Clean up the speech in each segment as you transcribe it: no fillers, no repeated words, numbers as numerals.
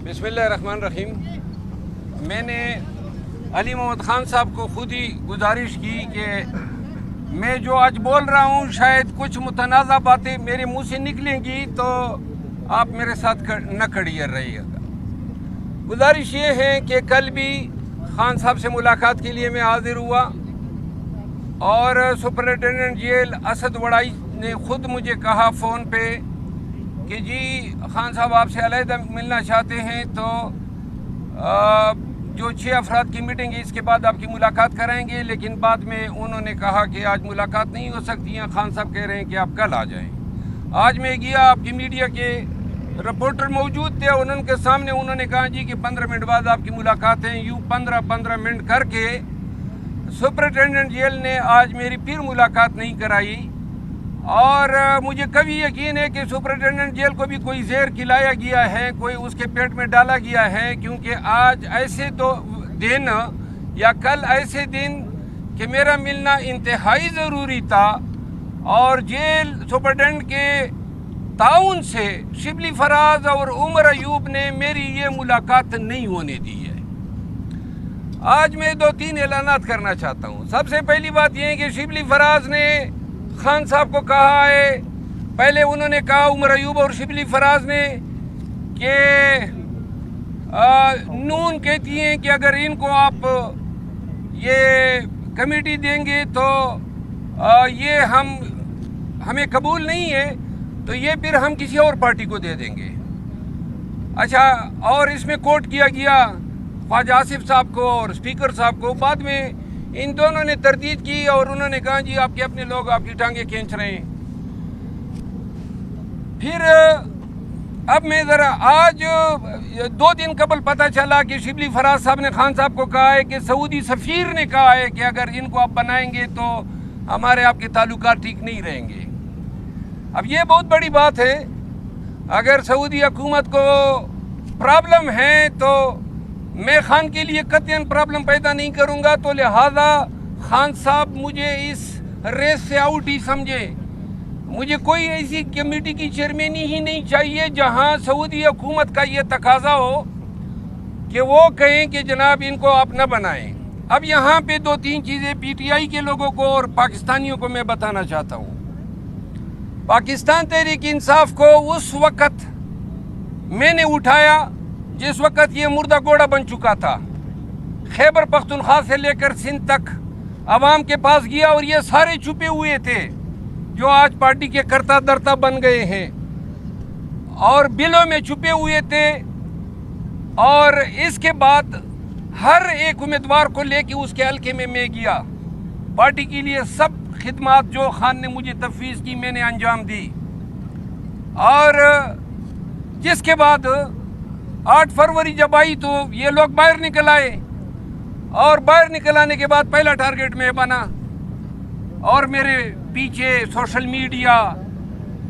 بسم اللہ الرحمن الرحیم. میں نے علی محمد خان صاحب کو خود ہی گزارش کی کہ میں جو آج بول رہا ہوں شاید کچھ متنازع باتیں میرے منہ سے نکلیں گی تو آپ میرے ساتھ نہ کھڑی رہیے گا. گزارش یہ ہے کہ کل بھی خان صاحب سے ملاقات کے لیے میں حاضر ہوا اور سپرنٹینڈنٹ جیل اسد وڑائی نے خود مجھے کہا فون پہ کہ جی خان صاحب آپ سے علیحدہ ملنا چاہتے ہیں تو جو 6 افراد کی میٹنگ ہے اس کے بعد آپ کی ملاقات کرائیں گے. لیکن بعد میں انہوں نے کہا کہ آج ملاقات نہیں ہو سکتی ہیں. خان صاحب کہہ رہے ہیں کہ آپ کل آ جائیں. آج میں گیا, آپ کی میڈیا کے رپورٹر موجود تھے, انہوں کے سامنے انہوں نے کہا جی کہ 15 منٹ بعد آپ کی ملاقات ہے. یوں 15 منٹ کر کے سپرنٹینڈنٹ جیل نے آج میری پھر ملاقات نہیں کرائی. اور مجھے کبھی یقین ہے کہ سپرنٹینڈنٹ جیل کو بھی کوئی زہر کھلایا گیا ہے, کوئی اس کے پیٹ میں ڈالا گیا ہے, کیونکہ آج ایسے دن یا کل ایسے دن کہ میرا ملنا انتہائی ضروری تھا اور جیل سپرنٹینڈنٹ کے تعاون سے شبلی فراز اور عمر ایوب نے میری یہ ملاقات نہیں ہونے دی ہے. آج میں 2-3 اعلانات کرنا چاہتا ہوں. سب سے پہلی بات یہ ہے کہ شبلی فراز نے خان صاحب کو کہا ہے, پہلے انہوں نے کہا عمر ایوب اور شبلی فراز نے کہ نون کہتی ہیں کہ اگر ان کو آپ یہ کمیٹی دیں گے تو یہ ہمیں قبول نہیں ہے, تو یہ پھر ہم کسی اور پارٹی کو دے دیں گے. اچھا, اور اس میں کوٹ کیا گیا خواجہ آصف صاحب کو اور اسپیکر صاحب کو. بعد میں ان دونوں نے تردید کی اور انہوں نے کہا جی آپ کے اپنے لوگ آپ کی ٹانگیں کھینچ رہے ہیں. پھر اب میں ذرا آج 2 دن قبل پتہ چلا کہ شبلی فراز صاحب نے خان صاحب کو کہا ہے کہ سعودی سفیر نے کہا ہے کہ اگر ان کو آپ بنائیں گے تو ہمارے آپ کے تعلقات ٹھیک نہیں رہیں گے. اب یہ بہت بڑی بات ہے. اگر سعودی حکومت کو پرابلم ہے تو میں خان کے لیے قطعاً پرابلم پیدا نہیں کروں گا, تو لہذا خان صاحب مجھے اس ریس سے آؤٹ ہی سمجھے. مجھے کوئی ایسی کمیٹی کی چیئرمینی ہی نہیں چاہیے جہاں سعودی حکومت کا یہ تقاضا ہو کہ وہ کہیں کہ جناب ان کو آپ نہ بنائیں. اب یہاں پہ 2-3 چیزیں پی ٹی آئی کے لوگوں کو اور پاکستانیوں کو میں بتانا چاہتا ہوں. پاکستان تحریک انصاف کو اس وقت میں نے اٹھایا جس وقت یہ مردہ گھوڑا بن چکا تھا. خیبر پختونخوا سے لے کر سندھ تک عوام کے پاس گیا اور یہ سارے چھپے ہوئے تھے جو آج پارٹی کے کرتا درتا بن گئے ہیں اور بلوں میں چھپے ہوئے تھے. اور اس کے بعد ہر ایک امیدوار کو لے کے اس کے حلقے میں گیا. پارٹی کے لیے سب خدمات جو خان نے مجھے تفویض کی میں نے انجام دی. اور جس کے بعد 8 فروری جب آئی تو یہ لوگ باہر نکل آئے اور باہر نکل آنے کے بعد پہلا ٹارگٹ میں بنا اور میرے پیچھے سوشل میڈیا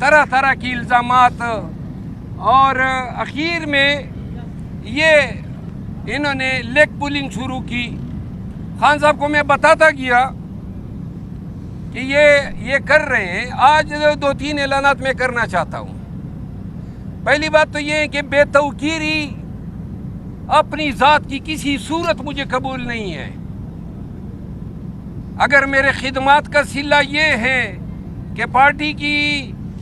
طرح طرح کی الزامات. اور اخیر میں یہ انہوں نے لیگ پولنگ شروع کی. خان صاحب کو میں بتاتا گیا کہ یہ کر رہے ہیں. آج 2-3 اعلانات میں کرنا چاہتا ہوں. پہلی بات تو یہ ہے کہ بے توقیری اپنی ذات کی کسی صورت مجھے قبول نہیں ہے. اگر میرے خدمات کا صلہ یہ ہے کہ پارٹی کی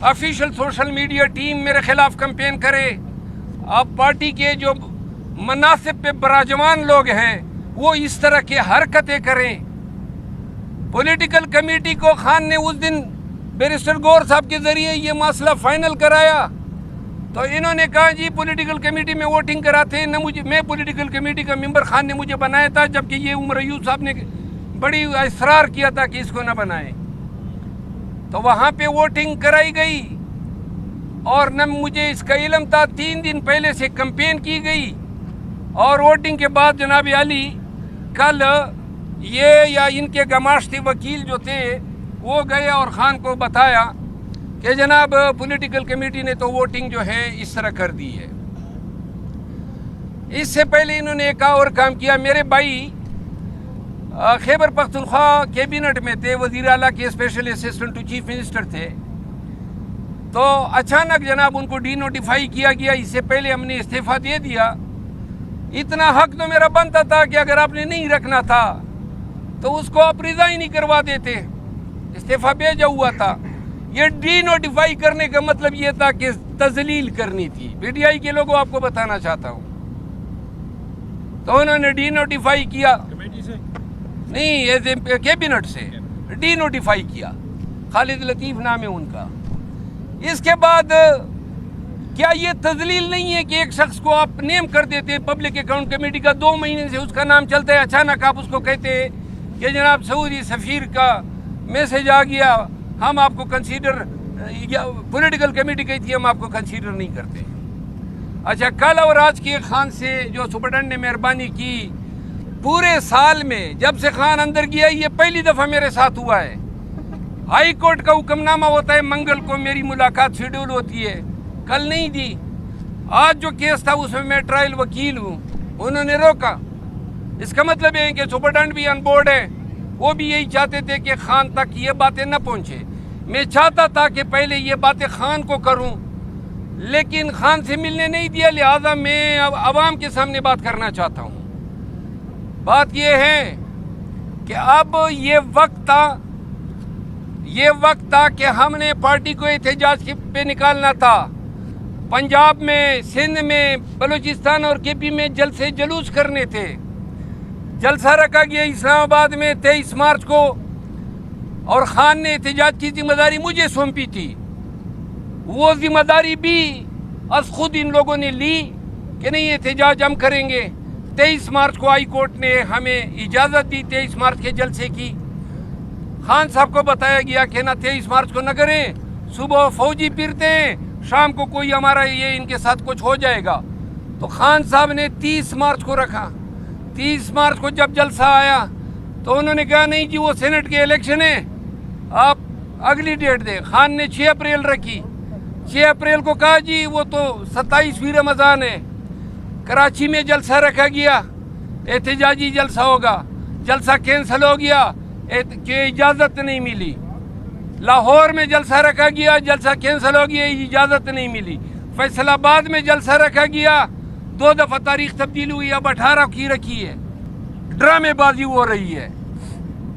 آفیشیل سوشل میڈیا ٹیم میرے خلاف کمپین کرے, اب پارٹی کے جو مناصب پہ براجمان لوگ ہیں وہ اس طرح کے حرکتیں کریں. پولیٹیکل کمیٹی کو خان نے اس دن بیرسٹر گور صاحب کے ذریعے یہ مسئلہ فائنل کرایا تو انہوں نے کہا جی پولیٹیکل کمیٹی میں ووٹنگ کراتے ہیں. میں پولیٹیکل کمیٹی کا ممبر خان نے مجھے بنایا تھا, جبکہ یہ عمر ایوب صاحب نے بڑی اصرار کیا تھا کہ اس کو نہ بنائیں. تو وہاں پہ ووٹنگ کرائی گئی اور نہ مجھے اس کا علم تھا. 3 دن پہلے سے کمپین کی گئی اور ووٹنگ کے بعد جناب علی کل یہ یا ان کے گماشتی وکیل جو تھے وہ گئے اور خان کو بتایا کہ جناب پولیٹیکل کمیٹی نے تو ووٹنگ جو ہے اس طرح کر دی ہے. اس سے پہلے انہوں نے ایک اور کام کیا. میرے بھائی خیبر پختونخوا کیبنٹ میں تھے, وزیر اعلیٰ کے special assistant to chief minister تھے. تو اچانک جناب ان کو ڈی نوٹیفائی کیا گیا. اس سے پہلے ہم نے استعفیٰ دے دیا اتنا حق تو میرا بنتا تھا کہ اگر آپ نے نہیں رکھنا تھا تو اس کو آپ ریزائن نہیں کروا دیتے، استعفیٰ بھیجا ہوا تھا۔ یہ ڈی نوٹیفائی کرنے کا مطلب یہ تھا کہ تذلیل کرنی تھی۔ پی ٹی آئی کے لوگوں آپ کو بتانا چاہتا ہوں، تو انہوں نے ڈی نوٹیفائی کیا، کمیٹی سے نہیں ایز اے کیبنٹ سے ڈی نوٹیفائی کیا، خالد لطیف نام ہے ان کا۔ اس کے بعد کیا یہ تذلیل نہیں ہے کہ ایک شخص کو آپ نیم کر دیتے ہیں پبلک اکاؤنٹ کمیٹی کا، 2 مہینے سے اس کا نام چلتا ہے، اچانک آپ اس کو کہتے ہیں کہ جناب سعودی سفیر کا میسج آ گیا، ہم آپ کو کنسیڈر، پولیٹیکل کمیٹی کہی تھی ہم آپ کو کنسیڈر نہیں کرتے۔ اچھا، کل اور آج کی خان سے جو سپرڈنٹ نے مہربانی کی، پورے سال میں جب سے خان اندر گیا یہ پہلی دفعہ میرے ساتھ ہوا ہے۔ ہائی کورٹ کا حکم نامہ ہوتا ہے منگل کو میری ملاقات شیڈول ہوتی ہے، کل نہیں دی۔ آج جو کیس تھا اس میں میں ٹرائل وکیل ہوں، انہوں نے روکا۔ اس کا مطلب ہے کہ سپرڈنٹ بھی آن بورڈ ہے، وہ بھی یہی چاہتے تھے کہ خان تک یہ باتیں نہ پہنچے۔ میں چاہتا تھا کہ پہلے یہ باتیں خان کو کروں، لیکن خان سے ملنے نہیں دیا، لہٰذا میں اب عوام کے سامنے بات کرنا چاہتا ہوں۔ بات یہ ہے کہ اب یہ وقت تھا کہ ہم نے پارٹی کو احتجاج پہ نکالنا تھا۔ پنجاب میں، سندھ میں، بلوچستان اور کے پی میں جلسے جلوس کرنے تھے۔ جلسہ رکھا گیا اسلام آباد میں 23 مارچ کو، اور خان نے احتجاج کی ذمہ داری مجھے سونپی تھی۔ وہ ذمہ داری بھی از خود ان لوگوں نے لی کہ نہیں احتجاج ہم کریں گے۔ 23 مارچ کو ہائی کورٹ نے ہمیں اجازت دی 23 مارچ کے جلسے کی۔ خان صاحب کو بتایا گیا کہ نہ 23 مارچ کو نہ کریں، صبح فوجی پھرتے ہیں، شام کو کوئی ہمارا یہ ان کے ساتھ کچھ ہو جائے گا۔ تو خان صاحب نے 30 مارچ کو رکھا۔ 30 مارچ کو جب جلسہ آیا تو انہوں نے کہا نہیں جی وہ سینٹ کے الیکشن ہیں، آپ اگلی ڈیٹ دیں۔ خان نے 6 اپریل رکھی۔ 6 اپریل کو کہا جی وہ تو 27ویں رمضان ہے۔ کراچی میں جلسہ رکھا گیا، احتجاجی جلسہ ہوگا، جلسہ کینسل ہو گیا کہ اجازت نہیں ملی۔ لاہور میں جلسہ رکھا گیا، جلسہ کینسل ہو گیا، اجازت نہیں ملی۔ فیصل آباد میں جلسہ رکھا گیا، 2 دفعہ تاریخ تبدیل ہوئی، اب 18 کی رکھی ہے۔ ڈرامے بازی ہو رہی ہے،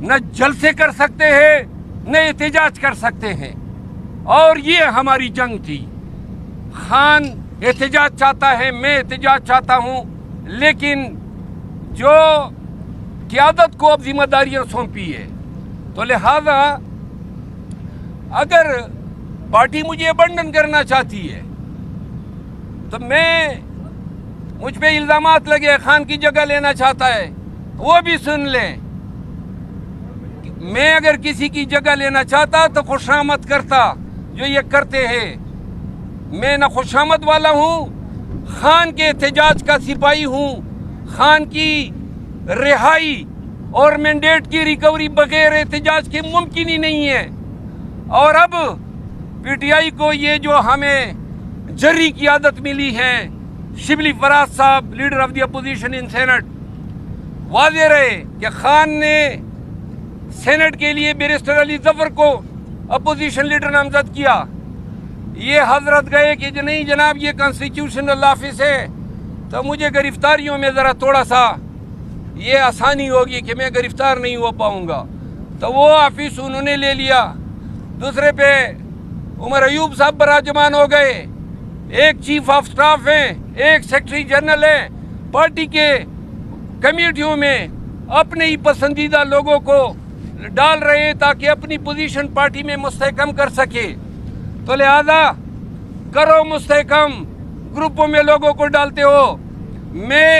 نہ جلسے کر سکتے ہیں نہ احتجاج کر سکتے ہیں، اور یہ ہماری جنگ تھی۔ خان احتجاج چاہتا ہے، میں احتجاج چاہتا ہوں، لیکن جو قیادت کو اب ذمہ داریاں سونپی ہے، تو لہذا اگر پارٹی مجھے ابنڈن کرنا چاہتی ہے تو مجھ پہ الزامات لگے خان کی جگہ لینا چاہتا ہے، وہ بھی سن لیں۔ میں اگر کسی کی جگہ لینا چاہتا تو خوشامد کرتا، جو یہ کرتے ہیں۔ میں نہ خوشامد والا ہوں، خان کے احتجاج کا سپاہی ہوں۔ خان کی رہائی اور مینڈیٹ کی ریکوری بغیر احتجاج کے ممکن ہی نہیں ہے۔ اور اب پی ٹی آئی کو یہ جو ہمیں جری کی عادت ملی ہے، شبلی فراز صاحب leader of the opposition in senate, واضح رہے کہ خان نے سینٹ کے لیے بیرسٹر علی ظفر کو اپوزیشن لیڈر نامزد کیا۔ یہ حضرت گئے کہ نہیں جناب یہ کانسٹیٹیوشنل آفس ہے، تو مجھے گرفتاریوں میں ذرا تھوڑا سا یہ آسانی ہوگی کہ میں گرفتار نہیں ہو پاؤں گا، تو وہ آفس انہوں نے لے لیا۔ دوسرے پہ عمر ایوب صاحب براجمان ہو گئے، ایک چیف آف سٹاف ہیں، ایک سیکرٹری جنرل ہیں، پارٹی کے کمیٹیوں میں اپنے ہی پسندیدہ لوگوں کو ڈال رہے ہیں تاکہ اپنی پوزیشن پارٹی میں مستحکم کر سکے۔ تو لہذا کرو مستحکم، گروپوں میں لوگوں کو ڈالتے ہو۔ میں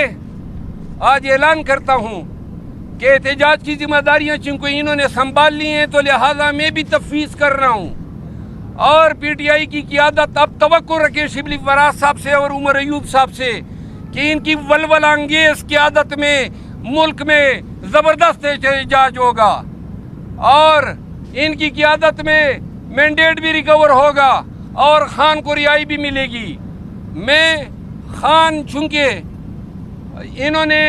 آج اعلان کرتا ہوں کہ احتجاج کی ذمہ داریاں چونکہ انہوں نے سنبھال لی ہیں، تو لہذا میں بھی تفویض کر رہا ہوں، اور پی ٹی آئی کی قیادت اب توقع رکھے شبلی فراز صاحب سے اور عمر ایوب صاحب سے کہ ان کی ولولہ انگیز قیادت میں ملک میں زبردست احتجاج ہوگا، اور ان کی قیادت میں مینڈیٹ بھی ریکور ہوگا اور خان کو رہائی بھی ملے گی۔ میں خان، چونکہ انہوں نے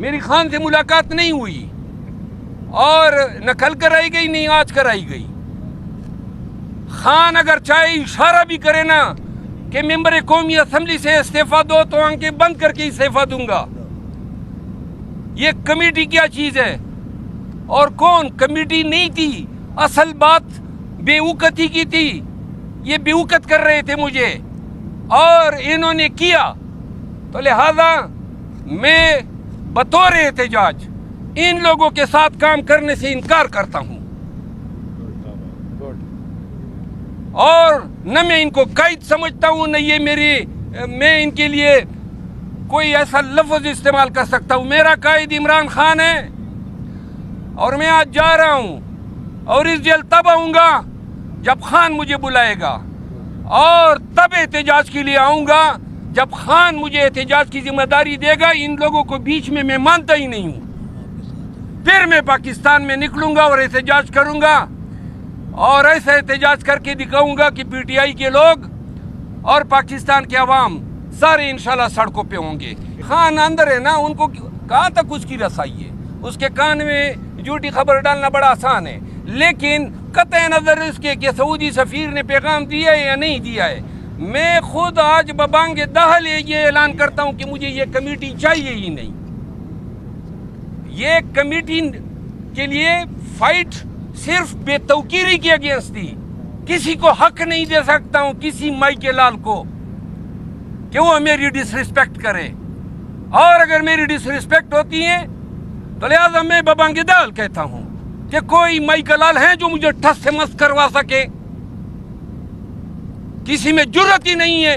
میری خان سے ملاقات نہیں ہوئی اور نہ کل کرائی گئی نہیں آج کرائی گئی، خان اگر چاہے اشارہ بھی کرے نا کہ ممبر قومی اسمبلی سے استعفیٰ دو تو آنکھیں بند کر کے استعفیٰ دوں گا. یہ کمیٹی کیا چیز ہے؟ اور کون کمیٹی نہیں تھی، اصل بات بے وقتی کی تھی. یہ بے وقت کر رہے تھے مجھے اور انہوں نے کیا. تو لہذا میں بطور احتجاج ان لوگوں کے ساتھ کام کرنے سے انکار کرتا ہوں، اور نہ میں ان کو قائد سمجھتا ہوں، نہ یہ میں ان کے لیے کوئی ایسا لفظ استعمال کر سکتا ہوں. میرا قائد عمران خان ہے اور میں آج جا رہا ہوں اور اس جیل تب آؤں گا جب خان مجھے بلائے گا، اور تب احتجاج کے لیے آؤں گا جب خان مجھے احتجاج کی ذمہ داری دے گا. ان لوگوں کو بیچ میں مانتا ہی نہیں ہوں. پھر میں پاکستان میں نکلوں گا اور احتجاج کروں گا، اور ایسا احتجاج کر کے دکھاؤں گا کہ پی ٹی آئی کے لوگ اور پاکستان کے عوام سارے انشاءاللہ سڑکوں پہ ہوں گے. خان اندر ہے نا، ان کو کہاں تک اس کی رسائی ہے؟ اس کے کان میں جھوٹی خبر ڈالنا بڑا آسان ہے، لیکن قطع نظر اس کے کہ سعودی سفیر نے پیغام دیا ہے یا نہیں دیا ہے، میں خود آج ببانگ دہل یہ اعلان کرتا ہوں کہ مجھے یہ کمیٹی چاہیے ہی نہیں. یہ کمیٹی کے لیے فائٹ صرف بے توقیری کے اگینسٹ تھی. کسی کو حق نہیں دے سکتا ہوں، کسی مائی کے لال کو، کہ وہ میری ڈس ریسپیکٹ کرے، اور اگر میری ڈس ریسپیکٹ ہوتی ہے تو لہٰذا میں ببانگ دہل کہتا ہوں کہ کوئی مائی کا لال ہے جو مجھے ٹھس سے مس کروا سکے. کسی میں جرت ہی نہیں ہے.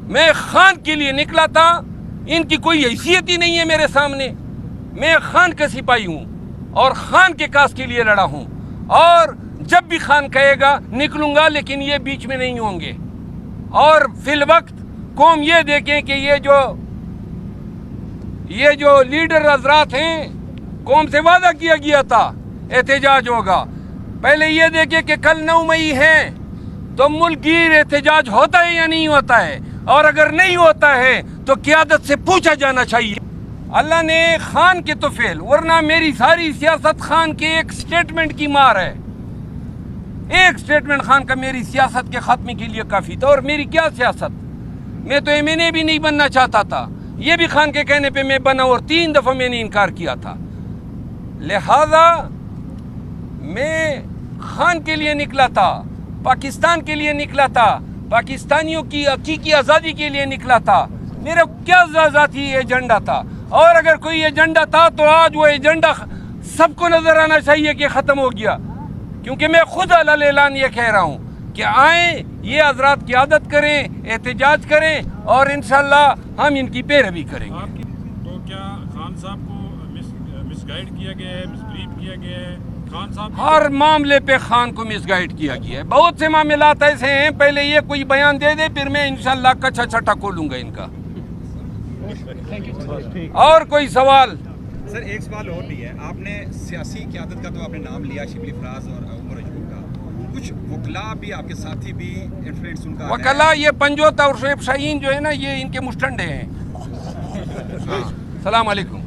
میں خان کے لیے نکلا تھا، ان کی کوئی حیثیت ہی نہیں ہے میرے سامنے. میں خان کا سپاہی ہوں اور خان کے کاز کے لیے لڑا ہوں، اور جب بھی خان کہے گا نکلوں گا، لیکن یہ بیچ میں نہیں ہوں گے. اور فی الوقت قوم یہ دیکھیں کہ یہ جو لیڈر حضرات ہیں، قوم سے وعدہ کیا گیا تھا احتجاج ہوگا. پہلے یہ دیکھیں کہ کل 9 مئی ہے تو ملک گیر احتجاج ہوتا ہے یا نہیں ہوتا ہے، اور اگر نہیں ہوتا ہے تو قیادت سے پوچھا جانا چاہیے. اللہ نے خان کے تو فعل، ورنہ میری ساری سیاست خان کے ایک سٹیٹمنٹ کی مار ہے. ایک سٹیٹمنٹ خان کا میری سیاست کے خاتمے کے لیے کافی تھا. اور میری کیا سیاست، میں تو MNA بھی نہیں بننا چاہتا تھا. یہ بھی خان کے کہنے پہ میں بنا، اور 3 دفعہ میں نے انکار کیا تھا. لہذا میں خان کے لیے نکلا تھا، پاکستان کے لیے نکلا تھا، پاکستانیوں کی حقیقی آزادی کے لیے نکلا تھا. میرا کیا ذاتی ایجنڈا تھا، اور اگر کوئی ایجنڈا تھا تو آج وہ ایجنڈا سب کو نظر آنا چاہیے کہ ختم ہو گیا. کیونکہ میں خود علل اعلان یہ کہہ رہا ہوں کہ آئیں، یہ حضرات قیادت کریں، احتجاج کریں، اور انشاءاللہ ہم ان کی پیروی کریں گے. تو کیا خان صاحب کو مس گائیڈ کیا گیا ہے، مس بریف کیا گیا ہے؟ خان صاحب ہر معاملے پہ خان کو مس گائیڈ کیا گیا ہے. بہت سے معاملات ایسے ہیں، پہلے یہ کوئی بیان دے دے، پھر میں انشاءاللہ کچھا چھٹا کھولوں گا ان کا. اور کوئی سوال؟ سر ایک سوال اور بھی ہے. آپ نے سیاسی قیادت کا تو آپ نے نام لیا، شبلی فراز اور عمر اجور کا، کچھ وکلاء بھی آپ کے ساتھی بھی انفلوئنس ان کا وکلاء یہ پنجوتا اور شعیب شاہین جو ہے نا، یہ ان کے مشٹنڈے ہیں. السلام علیکم.